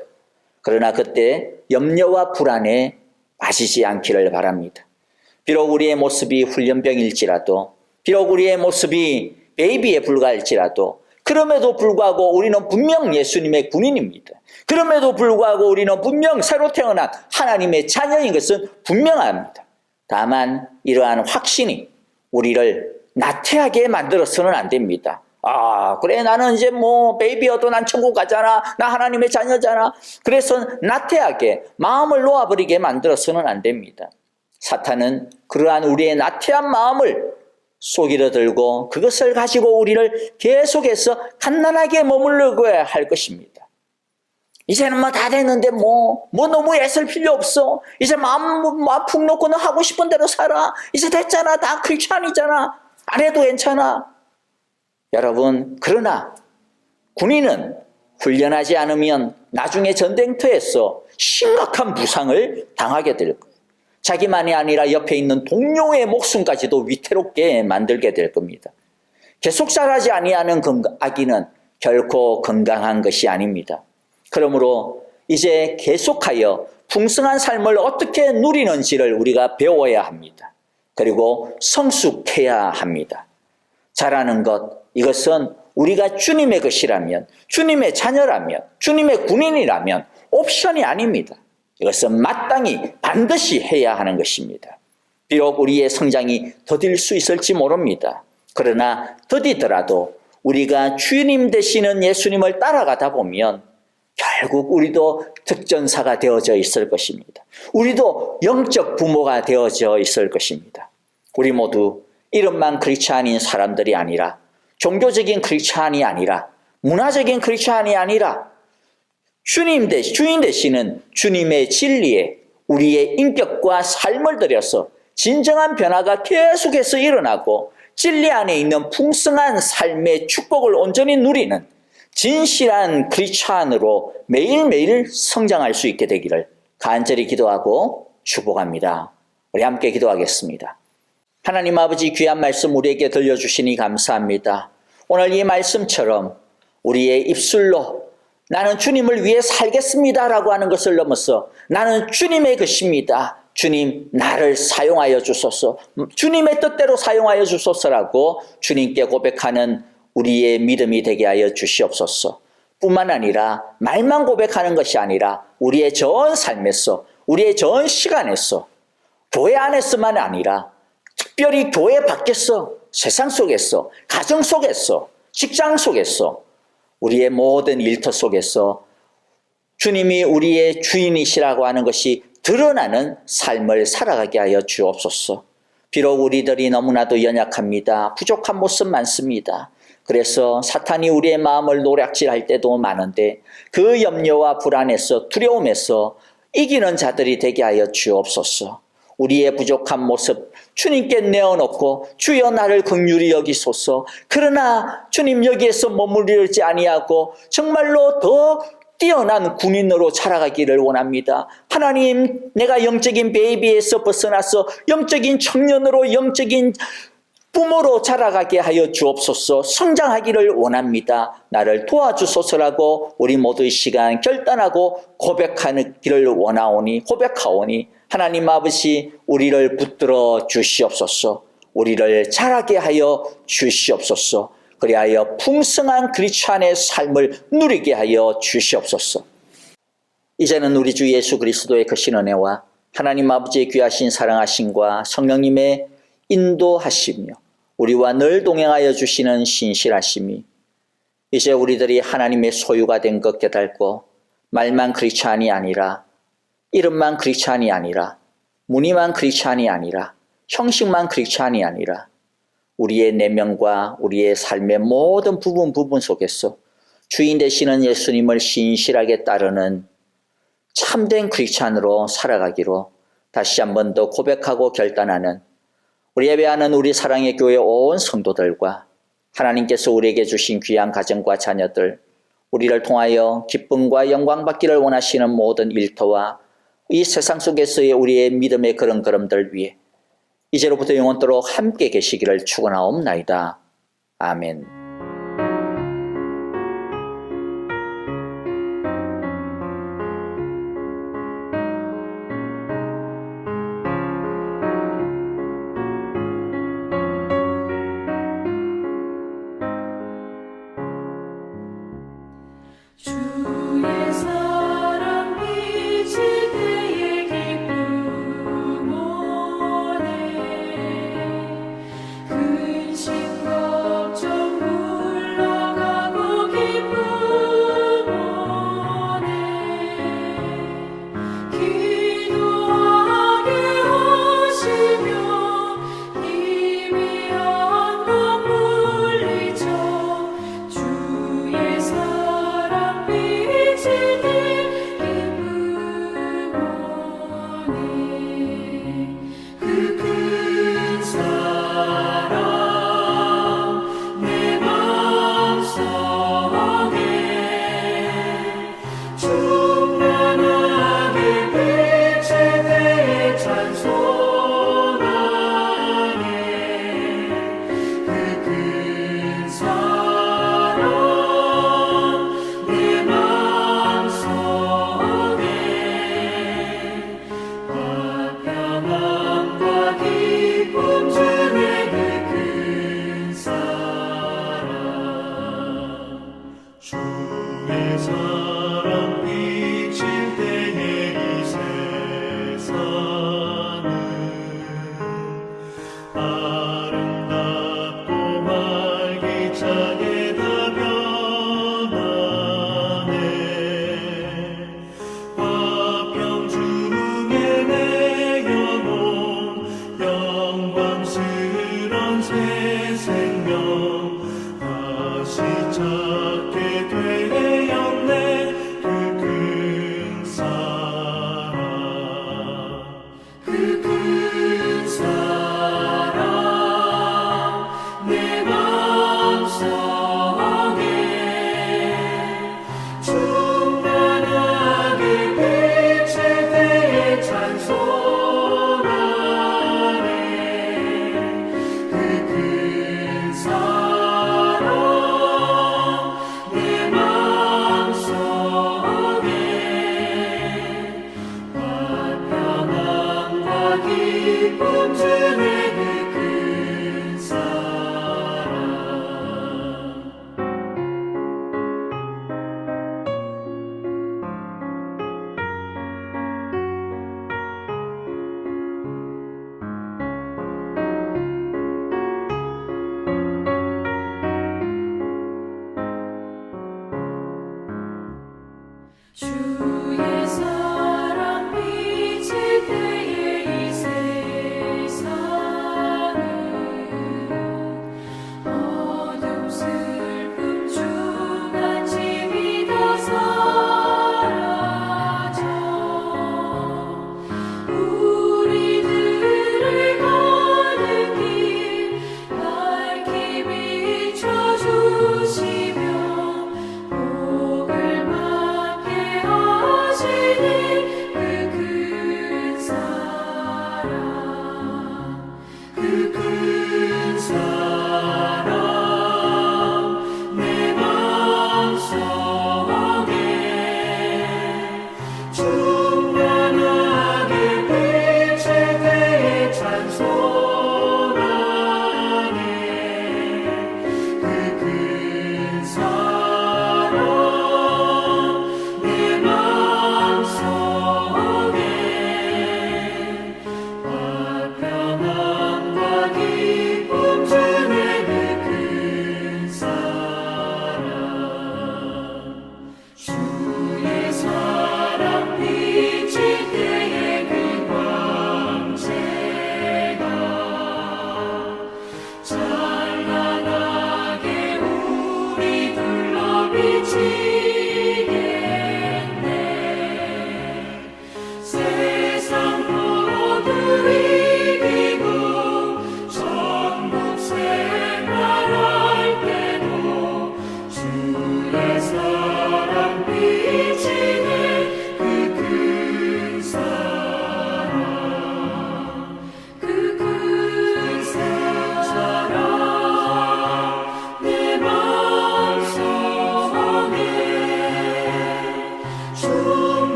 그러나 그때 염려와 불안에 빠지지 않기를 바랍니다. 비록 우리의 모습이 훈련병일지라도, 비록 우리의 모습이 베이비에 불과할지라도, 그럼에도 불구하고 우리는 분명 예수님의 군인입니다. 그럼에도 불구하고 우리는 분명 새로 태어난 하나님의 자녀인 것은 분명합니다. 다만 이러한 확신이 우리를 나태하게 만들어서는 안 됩니다. 아, 그래, 나는 이제 뭐 베이비여도 난 천국 가잖아, 나 하나님의 자녀잖아. 그래서 나태하게 마음을 놓아버리게 만들어서는 안 됩니다. 사탄은 그러한 우리의 나태한 마음을 속이려 들고 그것을 가지고 우리를 계속해서 갓난하게 머무르게 할 것입니다. 이제는 뭐 다 됐는데 뭐 너무 애쓸 필요 없어. 이제 마음 푹 놓고 너 하고 싶은 대로 살아. 이제 됐잖아, 다 크리스찬이잖아, 안 해도 괜찮아. 여러분, 그러나 군인은 훈련하지 않으면 나중에 전쟁터에서 심각한 부상을 당하게 될 거예요. 자기만이 아니라 옆에 있는 동료의 목숨까지도 위태롭게 만들게 될 겁니다. 계속 자라지 아니하는 아기는 결코 건강한 것이 아닙니다. 그러므로 이제 계속하여 풍성한 삶을 어떻게 누리는지를 우리가 배워야 합니다. 그리고 성숙해야 합니다. 잘하는 것, 이것은 우리가 주님의 것이라면, 주님의 자녀라면, 주님의 군인이라면 옵션이 아닙니다. 이것은 마땅히 반드시 해야 하는 것입니다. 비록 우리의 성장이 더딜 수 있을지 모릅니다. 그러나 더디더라도 우리가 주님 되시는 예수님을 따라가다 보면 결국 우리도 특전사가 되어져 있을 것입니다. 우리도 영적 부모가 되어져 있을 것입니다. 우리 모두 이름만 크리스찬인 사람들이 아니라, 종교적인 크리스찬이 아니라, 문화적인 크리스찬이 아니라 주인 되시는 주님의 진리에 우리의 인격과 삶을 들여서 진정한 변화가 계속해서 일어나고 진리 안에 있는 풍성한 삶의 축복을 온전히 누리는 진실한 크리스찬으로 매일매일 성장할 수 있게 되기를 간절히 기도하고 축복합니다. 우리 함께 기도하겠습니다. 하나님 아버지, 귀한 말씀 우리에게 들려주시니 감사합니다. 오늘 이 말씀처럼 우리의 입술로 나는 주님을 위해 살겠습니다 라고 하는 것을 넘어서 나는 주님의 것입니다, 주님 나를 사용하여 주소서, 주님의 뜻대로 사용하여 주소서라고 주님께 고백하는 우리의 믿음이 되게 하여 주시옵소서. 뿐만 아니라 말만 고백하는 것이 아니라 우리의 전 삶에서, 우리의 전 시간에서, 교회 안에서만 아니라 특별히 교회 밖에서, 세상 속에서, 가정 속에서, 직장 속에서, 우리의 모든 일터 속에서 주님이 우리의 주인이시라고 하는 것이 드러나는 삶을 살아가게 하여 주옵소서. 비록 우리들이 너무나도 연약합니다. 부족한 모습 많습니다. 그래서 사탄이 우리의 마음을 노략질할 때도 많은데 그 염려와 불안에서, 두려움에서 이기는 자들이 되게 하여 주옵소서. 우리의 부족한 모습 주님께 내어놓고 주여 나를 긍휼히 여기소서. 그러나 주님 여기에서 머무르지 아니하고 정말로 더 뛰어난 군인으로 자라가기를 원합니다. 하나님, 내가 영적인 베이비에서 벗어나서 영적인 청년으로, 영적인 부모로 자라가게 하여 주옵소서. 성장하기를 원합니다. 나를 도와주소서라고 우리 모두의 시간 결단하고 고백하기를 고백하오니 하나님 아버지, 우리를 붙들어 주시옵소서. 우리를 자라게 하여 주시옵소서. 그리하여 풍성한 크리스찬의 삶을 누리게 하여 주시옵소서. 이제는 우리 주 예수 그리스도의 크신 은혜와 하나님 아버지의 귀하신 사랑하심과 성령님의 인도하시며 우리와 늘 동행하여 주시는 신실하심이 이제 우리들이 하나님의 소유가 된 것 깨닫고 말만 크리스찬이 아니라, 이름만 크리스찬이 아니라, 무늬만 크리스찬이 아니라, 형식만 크리스찬이 아니라 우리의 내면과 우리의 삶의 모든 부분 속에서 주인 되시는 예수님을 신실하게 따르는 참된 크리스찬으로 살아가기로 다시 한 번 더 고백하고 결단하는 우리 예배하는 우리 사랑의 교회 온 성도들과 하나님께서 우리에게 주신 귀한 가정과 자녀들, 우리를 통하여 기쁨과 영광 받기를 원하시는 모든 일터와 이 세상 속에서의 우리의 믿음의 걸음들 위해 이제로부터 영원토록 함께 계시기를 축원하옵나이다. 아멘.